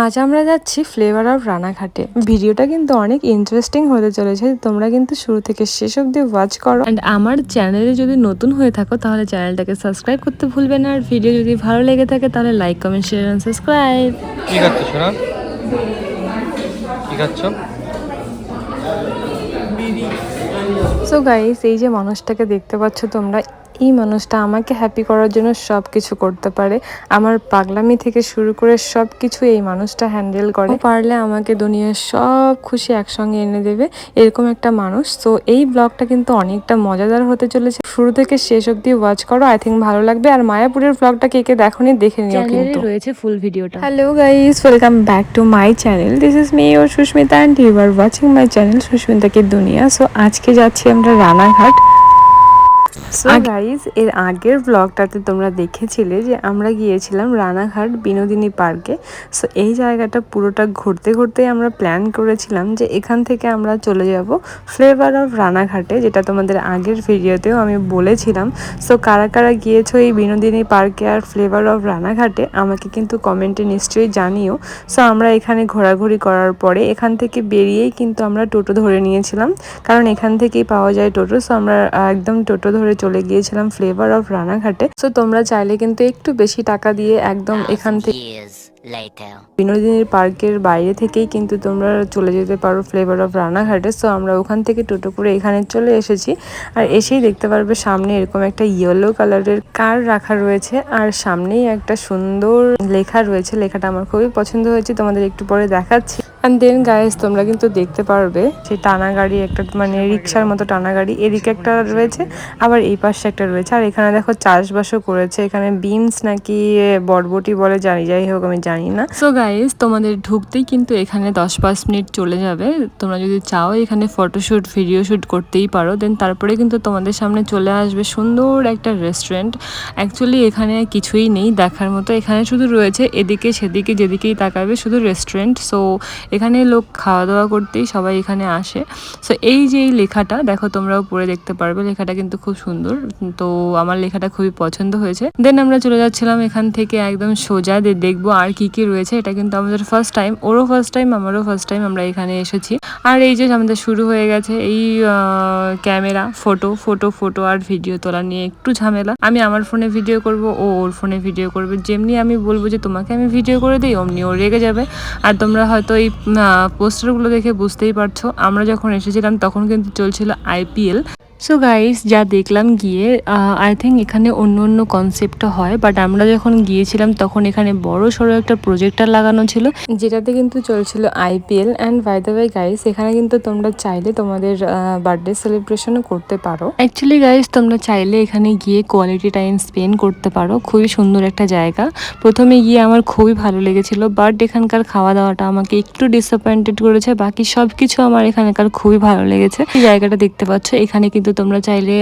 আজ আমরা যাচ্ছি ফ্লেভার অফ রানাঘাটে। ভিডিওটা কিন্তু অনেক ইন্টারেস্টিং হতে চলেছে, তোমরা কিন্তু শুরু থেকে শেষ অবধি ওয়াচ করো। অ্যান্ড আমার চ্যানেলে যদি নতুন হয়ে থাকো তাহলে চ্যানেলটাকে সাবস্ক্রাইব করতে ভুলবে না। আর ভিডিও যদি ভালো লেগে থাকে তাহলে like, comment, share and subscribe. কি খাচ্ছ সোনা? কি খাচ্ছ? সো গাইস, এই যে মানুষটাকে দেখতে পাচ্ছ তোমরা, এই মানুষটা আমাকে হ্যাপি করার জন্য সব কিছু করতে পারে। আমার পাগলামি থেকে শুরু করে সব কিছু এই মানুষটা হ্যান্ডেল করে। পারলে আমাকে দুনিয়ার সব খুশি একসঙ্গে এনে দেবে, এরকম একটা মানুষ। তো এই ব্লগটা কিন্তু অনেকটা মজাদার হতে চলেছে, শুরু থেকে শেষ অবধি ওয়াচ করো, আই থিঙ্ক ভালো লাগবে। আর মায়াপুরের ব্লগটা কে কে দেখোনি দেখে নিও, কিন্তু রয়েছে ফুল ভিডিওটা। Hello guys, welcome back to my channel. This is me or Susmita and you are watching my channel Susmita কি দুনিয়া। সো আজকে যাচ্ছি আমরা রানাঘাট। সো গাইজ, এর আগের ব্লগটাতে তোমরা দেখেছিলে যে আমরা গিয়েছিলাম রানাঘাট বিনোদিনী পার্কে। সো এই জায়গাটা পুরোটা ঘুরতে ঘুরতেই আমরা প্ল্যান করেছিলাম যে এখান থেকে আমরা চলে যাব ফ্লেভার অফ রানাঘাটে, যেটা তোমাদের আগের ভিডিওতেও আমি বলেছিলাম। সো কারা কারা গিয়েছো এই বিনোদিনী পার্কে আর ফ্লেভার অফ রানাঘাটে আমাকে কিন্তু কমেন্টে নিশ্চয়ই জানিও। সো আমরা এখানে ঘোরাঘুরি করার পরে এখান থেকে বেরিয়েই কিন্তু আমরা টোটো ধরে নিয়েছিলাম, কারণ এখান থেকেই পাওয়া যায় টোটো। সো আমরা একদম টোটো ধরে চলে গিয়েছিলাম ফ্লেভার অফ রানাঘাটে। সো তোমরা চাইলে কিন্তু একটু বেশি টাকা দিয়ে একদম এখান থেকে বিনোদিনীর পার্কের বাইরে থেকেই কিন্তু তোমরা চলে যেতে পারো ফ্লেভার অফ রানাঘাটে। সো আমরা ওখান থেকে টোটো করে এখানে চলে এসেছি। আর এসেই দেখতে পারবে সামনে এরকম একটা ইয়েলো কালারের কার রাখা রয়েছে, আর সামনেই একটা সুন্দর লেখা রয়েছে। লেখাটা আমার খুবই পছন্দ হয়েছে, তোমাদের একটু পরে দেখাচ্ছি। অ্যান্ড দেন গাইস, তোমরা কিন্তু দেখতে পারবে সেই টানা গাড়ি, একটা মানে রিক্সার মতো টানা গাড়ি, এদিকে একটা রয়েছে, আবার এই পাশে একটা রয়েছে। আর এখানে দেখো চাষবাসও করেছে, এখানে বিনস নাকি বরবটি বলে, যাই হোক আমি জানি না। সো গাইস, তোমাদের ঢুকতেই কিন্তু এখানে 10-5 মিনিট চলে যাবে। তোমরা যদি চাও এখানে ফটোশ্যুট, ভিডিও শ্যুট করতেই পারো। দেন তারপরে কিন্তু তোমাদের সামনে চলে আসবে সুন্দর একটা রেস্টুরেন্ট। অ্যাকচুয়ালি এখানে কিছুই নেই দেখার মতো, এখানে শুধু রয়েছে এদিকে সেদিকে যেদিকেই তাকাবে শুধু রেস্টুরেন্ট। সো এখানে লোক খাওয়া দাওয়া করতেই সবাই এখানে আসে। সো এই যে এই লেখাটা দেখো, তোমরাও পড়ে দেখতে পারবে, লেখাটা কিন্তু খুব সুন্দর। তো আমার লেখাটা খুবই পছন্দ হয়েছে। দেন আমরা চলে যাচ্ছিলাম এখান থেকে একদম সোজা, দেখবো আর কি কি রয়েছে। এটা কিন্তু আমাদের ফার্স্ট টাইম, ওরও ফার্স্ট টাইম, আমারও ফার্স্ট টাইম আমরা এখানে এসেছি। আর এই যে আমাদের শুরু হয়ে গেছে এই ক্যামেরা, ফটো ফটো ফটো আর ভিডিও তোলা নিয়ে একটু ঝামেলা। আমি আমার ফোনে ভিডিও করব, ও ওর ফোনে ভিডিও করবে। যেমনি আমি বলবো যে তোমাকে আমি ভিডিও করে দিই, অমনি ও রেগে যাবে। আর তোমরা হয়তো এই পোস্টারগুলো দেখে বুঝতেই পারছো, আমরা যখন এসেছিলাম তখন কিন্তু চলছিল IPL। সো গাইস, যা দেখলাম গিয়ে, আই থিঙ্ক এখানে অন্য অন্য কনসেপ্টও হয়, বাট আমরা যখন গিয়েছিলাম তখন এখানে বড় সড়ো একটা প্রজেক্টর লাগানো ছিল, যেটাতে কিন্তু চলছিল IPL। And by the way guys, এখানে কিন্তু তোমরা চাইলে তোমাদের বার্থডে সেলিব্রেশনও করতে পারো। অ্যাকচুয়ালি গাইস, তোমরা চাইলে এখানে গিয়ে কোয়ালিটি টাইম স্পেন্ড করতে পারো। খুবই সুন্দর একটা জায়গা। প্রথমে গিয়ে আমার খুবই ভালো লেগেছিল, বাট এখানকার খাওয়া দাওয়াটা আমাকে একটু ডিসঅ্যাপয়েন্টেড করেছে। বাকি সব কিছু আমার এখানকার খুবই ভালো লেগেছে। এই জায়গাটা দেখতে পাচ্ছ, এখানে কিন্তু তোমরা চাইলে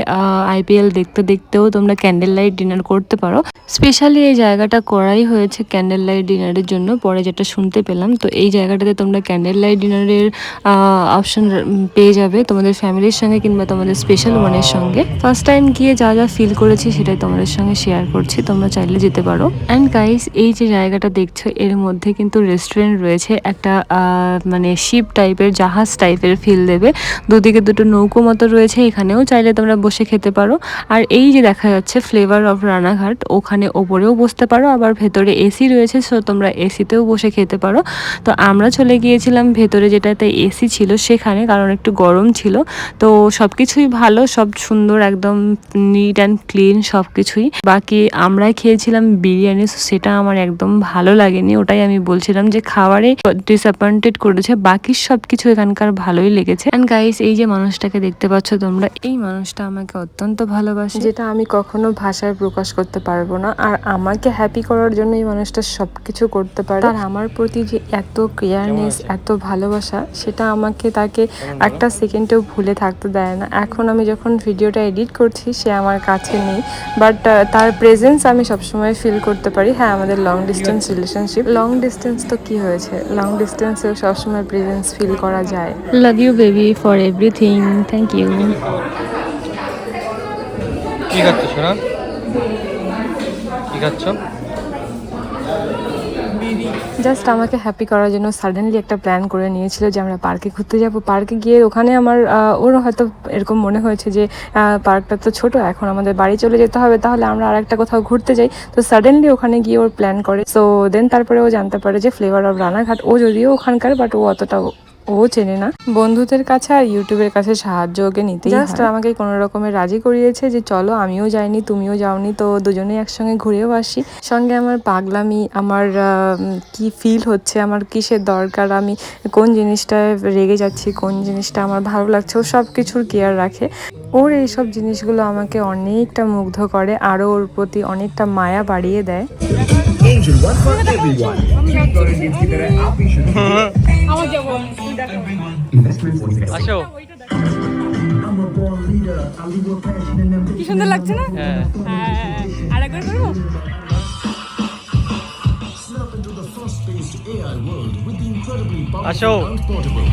IPL দেখতে দেখতেও তোমরা ক্যান্ডেল লাইট ডিনার করতে পারো। স্পেশালি এই জায়গাটা করাই হয়েছে ক্যান্ডেল লাইট ডিনারের জন্য, পরে যেটা শুনতে পেলাম। তো এই জায়গাটাতে তোমরা ক্যান্ডেল লাইট ডিনারের অপশন পেয়ে যাবে তোমাদের ফ্যামিলির সঙ্গে কিংবা তোমাদের স্পেশাল ওয়ানের সঙ্গে। ফার্স্ট টাইম গিয়ে যা যা ফিল করেছি সেটাই তোমাদের সঙ্গে শেয়ার করছি, তোমরা চাইলে যেতে পারো। অ্যান্ড গাইস, এই যে জায়গাটা দেখছো এর মধ্যে কিন্তু রেস্টুরেন্ট রয়েছে, একটা মানে শিপ টাইপের, জাহাজ টাইপের ফিল দেবে। দুদিকে দুটো নৌকো মতো রয়েছে, এখানেও চাইলে তোমরা বসে খেতে পারো। আর এই যে দেখা যাচ্ছে ফ্লেভার অফ রানাঘাট, ওখানে ওপরেও বসতে পারো, আবার ভেতরে AC রয়েছে, সো তোমরা AC-তেও বসে খেতে পারো। তো আমরা চলে গিয়েছিলাম ভেতরে যেটাতে AC ছিল সেখানে, কারণ একটু গরম ছিল। তো সব কিছুই ভালো, সব সুন্দর, একদম নিট অ্যান্ড ক্লিন সব কিছুই। বাকি আমরা খেয়েছিলাম বিরিয়ানি, সেটা আমার একদম ভালো লাগেনি। ওটাই আমি বলছিলাম যে খাবারে ডিসঅ্যাপয়েন্টেড করেছে, বাকি সব কিছু এখানকার ভালোই লেগেছে। অ্যান্ড গাইস, এই যে মানুষটাকে দেখতে পাচ্ছ তোমরা, এই মানুষটা আমাকে অত্যন্ত ভালোবাসে, যেটা আমি কখনো ভাষায় প্রকাশ করতে পারবো না। আর আমাকে হ্যাপি করার জন্য এই মানুষটা সবকিছু করতে পারে। আর আমার প্রতি যে এত কেয়ারনেস, এত ভালোবাসা, সেটা আমাকে তাকে একটা সেকেন্ডেও ভুলে থাকতে দেয় না। এখন আমি যখন ভিডিওটা এডিট করছি সে আমার কাছে নেই, বাট তার প্রেজেন্স আমি সবসময় ফিল করতে পারি। হ্যাঁ, আমাদের long distance relationship, long distance তো কি হয়েছে, লং ডিস্টেন্সেও সবসময় প্রেজেন্স ফিল করা যায়। Love you baby for everything, thank you. কি খাচ্ছ সোনা? কি খাচ্ছ? জাস্ট আমাকে হ্যাপি করার জন্য সাডেনলি একটা প্ল্যান করে নিয়েছিল যে আমরা পার্কে ঘুরতে যাব। পার্কে গিয়ে ওখানে আমার ওর হয়তো এরকম মনে হয়েছে যে পার্কটা তো ছোট, এখন আমাদের বাড়ি চলে যেতে হবে, তাহলে আমরা আরেকটা কোথাও ঘুরতে যাই। তো সাডেনলি ওখানে গিয়ে ওর প্ল্যান করে। সো দেন তারপরে ও জানতে পারে যে ফ্লেভার অফ রানাঘাট, ও যদিও ওখানকার বাট ও অতটা ও চেনে না। বন্ধুদের কাছে আর ইউটিউবের কাছে সাহায্য ওকে নিতেই হয়। জাস্ট আমাকে কোনো রকমের রাজি করিয়েছে যে চলো, আমিও যাইনি তুমিও যাওনি, তো দুজনেই একসঙ্গে ঘুরেও আসি। সঙ্গে আমার পাগলামি, আমার কি ফিল হচ্ছে, আমার কিসের দরকার, আমি কোন জিনিসটায় রেগে যাচ্ছি, কোন জিনিসটা আমার ভালো লাগছে, ও সব কিছুর কেয়ার রাখে। ওর এইসব জিনিসগুলো আমাকে অনেকটা মুগ্ধ করে, আরও ওর প্রতি অনেকটা মায়া বাড়িয়ে দেয়। Angel, one for everyone. আসো। I'm a born leader. I lead with passion and ambition. কি সুন্দর লাগছে না? হ্যাঁ হ্যাঁ, আরেকবার করবো? Slip into the fast-paced AI world with the incredibly আসো। powerful and portable.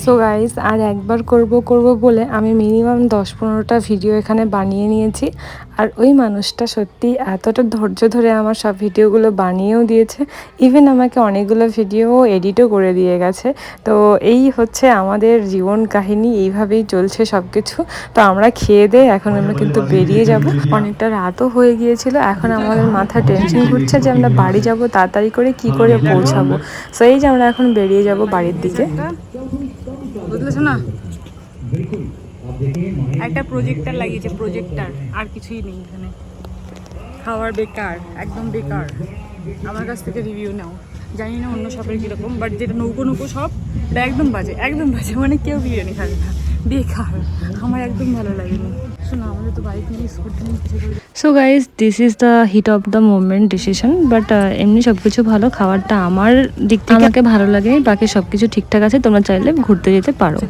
So guys, আর একবার করব বলে আমি মিনিমাম 10-15টা ভিডিও এখানে বানিয়ে নিয়েছি। আর ওই মানুষটা সত্যি এতটা ধৈর্য ধরে আমার সব ভিডিওগুলো বানিয়েও দিয়েছে, ইভেন আমাকে অনেকগুলো ভিডিও এডিটও করে দিয়ে গেছে। তো এই হচ্ছে আমাদের জীবন কাহিনী, এইভাবেই চলছে সব কিছু। তো আমরা খেয়ে দিয়ে এখন আমরা কিন্তু বেরিয়ে যাব। অনেকটা রাতও হয়ে গিয়েছিল, এখন আমাদের মাথা টেনশন ঘুরছে যে আমরা বাড়ি যাব তাড়াতাড়ি করে, কি করে পৌঁছাবো। সো এই যে আমরা এখন বেরিয়ে যাব বাড়ির দিকে। বুঝলেছো না? একটা প্রজেক্টর লাগিয়েছে, প্রজেক্টর, আর কিছুই নেই এখানে। খাওয়ার বেকার, একদম বেকার। আমার কাছ থেকে রিভিউ নাও, জানি না অন্য শপের কীরকম, বাট যেটা নৌকো শপ, এটা একদম বাজে, একদম বাজে, মানে কেউ বিরিয়ানি খাবে না, বেকার। আমার একদম ভালো লাগেনি। শোনো, আমাদের তো বাইক নিয়ে স্কুটি নিয়ে কিছু করে। So guys, this is the heat of the moment decision. But এমনি সব কিছু ভালো, খাবারটা আমার দিক থেকে আমাকে ভালো লাগে, বাকি সব কিছু ঠিকঠাক আছে, তোমরা চাইলে ঘুরতে যেতে পারো।